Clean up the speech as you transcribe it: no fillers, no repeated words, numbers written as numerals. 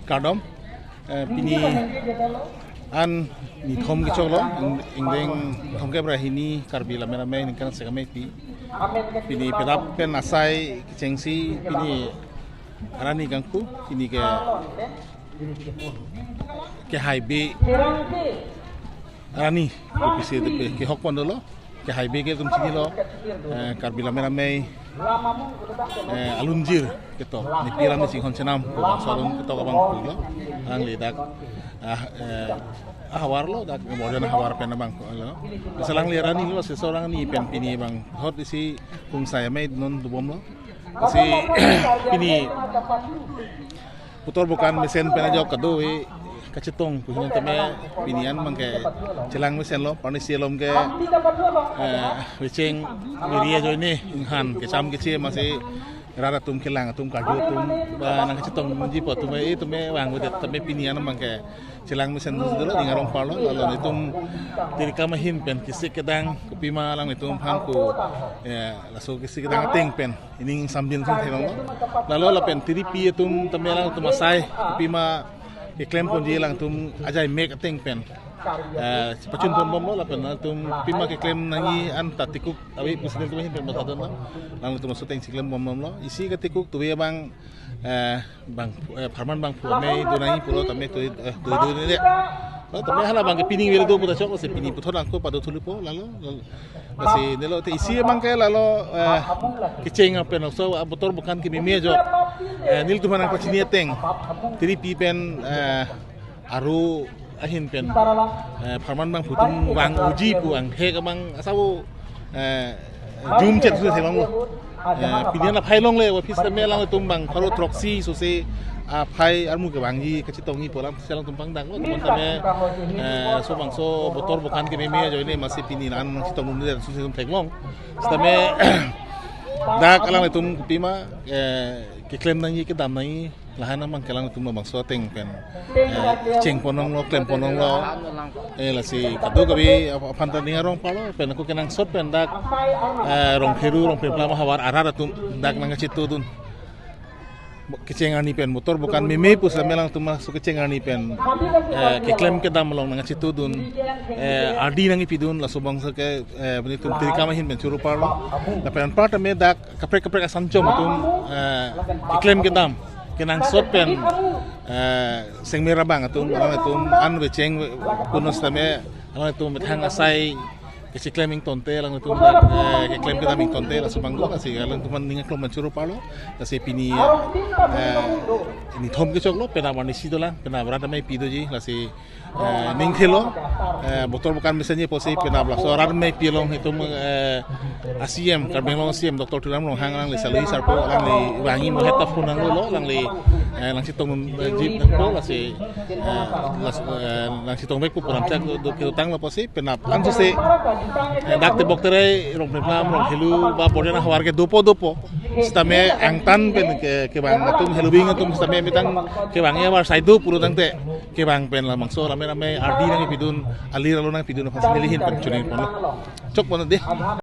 kardom pini an ni thom ki cholo ingdeng thom ke brahini karbi lamena me ningkan segame pini pedap pen asai chengsi pini arani gangku pini ke haibe arani opisi ke hokpon dolo ke haibe ke tum sini lo karbi lamena me alunjir keto ni piram ni singhon senam ko salon keto abang pulo ang ledak hawar lo dak modern hawar pen abang lo selang lirani lo seseorang ni pen pini bang hot isi kung saya mai non dubom lo si pini putor bukan mesin pen aja kado kacetong punya teme pinian mangke celang mesin lo panisi lom ke weceng miria jo ini inghan kecam kecil masih rara tum kelang tum kaju tum nang kacetong menji pot tum me wang bedet teme pinian mangke celang mesin dulu ingarong palo lalu itu diri kamahin pen kisik kedang kupima lang itu hamku laso kisik kedang ting pen ini sambin sun thelo lalu la pen tiri pi tum teme lang tum asai kupima iklaim pun dia lang tum ajai make a thing pen pacun pom pom la pen tum pima ke claim nangi an tatikuk awi presiden tum hin pen masadon lo lang tum masuk teng siklaim pom pom lo isi ke tikuk tu bang bang parman bang pu me donai pulo tame tu ni le lo tame hala bang ke pining wele do puta chok se pini puthor lang ko padu thulu po lalo basi nelo te isi bang ke lalo kiceng pen so motor bukan ke meme jo nil tu manang pacini teng tiri pi pen aru ahin pen parman bang putum wang uji pu ang he ka bang asau jum chet su se bang pinian la phai long le wa pis me lang tum bang kharo troxy su se phai armu ke bang ji kacitong ni polam selang tumpang dang lo teman tame so bang so motor bukan ke meme jo ini masih pininan citong ni su se tum thenglong stame dak alang tum pima ke claim nang ke dam nang lahan mang kelang tum bang so teng pen ceng ponong lo claim ponong lo la si kado gabi pantan ni rong palo pen aku kenang sot pen dak rong heru rong pelama hawar arara tum dak nang citu dun kecengani pen motor bukan meme pus melang tum masuk kecengani pen ke claim ke dam long nang citu dun adi nang ipidun la subang sa ke beni tum tiri kama hin pen churu palo la pen part me dak kapre kapre ka sancho tum ke claim ke dam kenang sot pen seng merabang atum an weceng kunus tame alang atum thang asai ke claiming tonte lang atum ke claim ke daming tonte la subang go kasi alang tuman ninga klom mansuru palo kasi pini ni thom ke choklo pena mani sidola pena brada mai pido ji la si ning thelo motor bukan mesenye posi pena bla so rar mai pilong hitum ASIM karbeng long ASIM doktor tulam long hang lang le salui sarpo lang le wangi mo heta phone lang lo lang le lang sitong jeep nang po la si lang sitong mek pu puram chak do ke tang la posi pena an so se dak te boktere rong plam rong helu ba bodena hawar ke dopo stame ang tan pen ke bang atum helubing atum stame mitang ke bang ya war saidu puru tang te ke bang pen la mangso rame ardi nang pidun ali lalu nang pidun fasililihin pen chunin pon chok pon de